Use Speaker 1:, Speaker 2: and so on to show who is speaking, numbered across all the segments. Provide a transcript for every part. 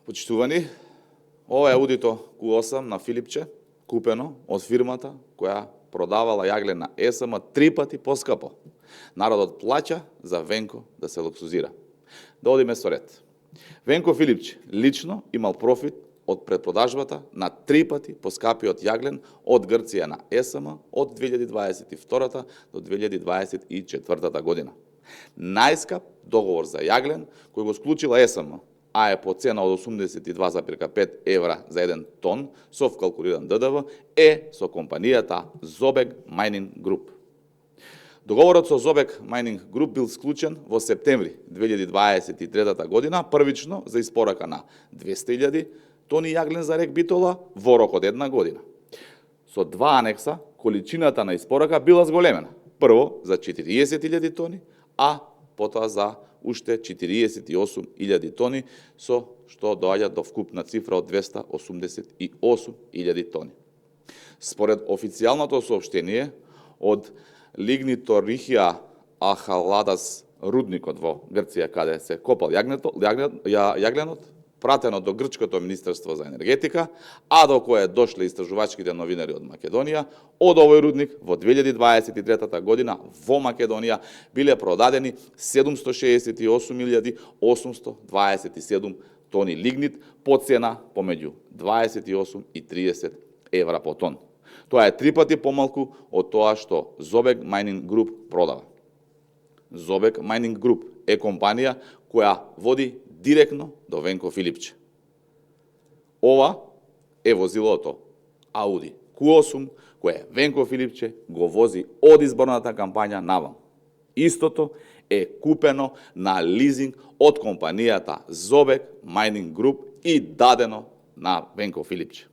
Speaker 1: Почитувани, ова е аудито Q8 на Филипче, купено од фирмата која продавала јагле на ЕСМ 3 пати поскапо. Народот плаќа за Венко да се луксузира. Да одиме со ред. Венко Филипче лично имал профит од препродажбата на 3 пати поскапиот јаглен од Грција на ЕСМ од 2022 до 2024 година. Најскап договор за јаглен кој го склучила ЕСМ, а е по цена од 82,5 евра за 1 тон со вкалкулиран ДДВ, е со компанијата Zobek Mining Group. Договорот со Zobek Mining Group бил склучен во септември 2023 година, првично за испорака на 200.000 тони јаглен за рек Битола во рок од една година. Со два анекса, количината на испорака била зголемена. Прво за 40.000 тони, а потоа за уште 48.000 тони, со што доаѓа до вкупна цифра од 288.000 тони. Според официјалното соопштение од Lignitorихија Ахаладас рудникот во Грција, каде се копал јагленот, пратено до Грчкото Министерство за енергетика, а до кое дошле истражувачките новинари од Македонија, од овој рудник во 2023 година во Македонија биле продадени 768.827 тони лигнит по цена помеѓу 28 и 30 евра по тон. Тоа е 3 пати помалку од тоа што Zobek Mining Group продава. Zobek Mining Group е компанија која води директно до Венко Филипче. Ова е возилото Audi Q8, кое Венко Филипче го вози од изборната кампања навам. Истото е купено на лизинг од компанијата Zobek Mining Group и дадено на Венко Филипче.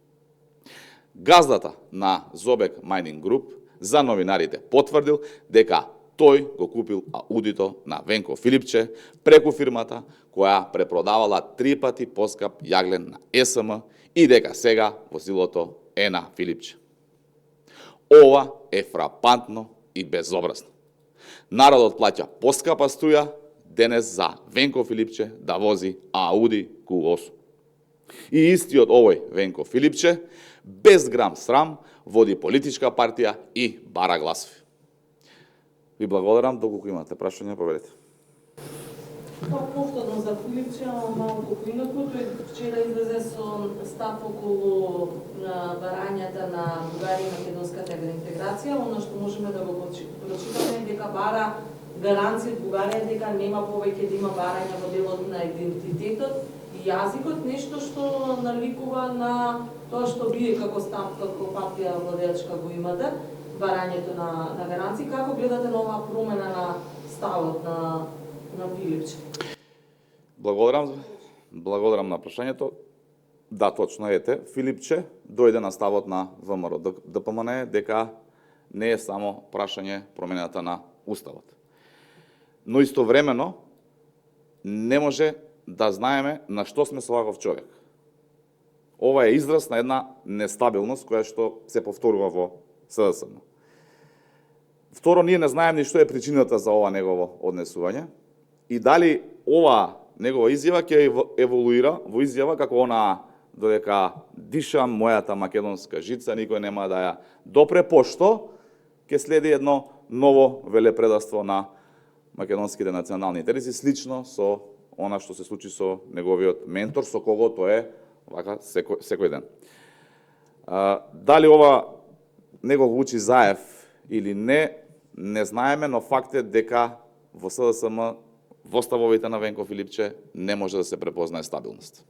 Speaker 1: Газдата на Zobek Mining Group за новинарите потврдил дека тој го купил аудито на Венко Филипче преку фирмата која препродавала 3 пати поскап јаглен на ЕСМ и дека сега возилото е на Филипче. Ова е фрапантно и безобразно. Народот плаќа поскапа струја денес за Венко Филипче да вози Audi Q8. И истиот овој Венко Филипче без грам срам води политичка партија и бара гласови. Ви благодарам, доколку имате прашања, поведете.
Speaker 2: Повторно за Филипче, малку поинаку, тој вчера излезе со став околу барањата на Бугарија и македонската интеграција. Оно што можеме да го прочитаме е дека бара гаранција од Бугарија дека нема повеќе да има барања во делот на идентитетот и јазикот, нешто што наликува на тоа што вие како став, како партија владеачка го имате, барањето на гаранции. Како гледате на оваа промена на ставот на Филипче?
Speaker 1: Благодарам на прашањето. Да, точно ете, Филипче дојде на ставот на ВМРО ДПМН дека не е само прашање промената на уставот. Но истовремено не може да знаеме на што сме со ваков човек. Ова е израз на една нестабилност која што се повторува во СДСМ. Второ, ние не знаеме ни што е причината за ова негово однесување и дали ова негова изјава ќе еволуира во изјава како она додека дишам мојата македонска жица, никој нема да ја допре, пошто ќе следи едно ново велепредавство на македонските национални интереси, слично со она што се случи со неговиот ментор, со кого тој е вака секој ден. Дали ова него го учи Заев или не знаеме, но факт е дека во СДСМ во ставовите на Венко Филипче не може да се препознае стабилност.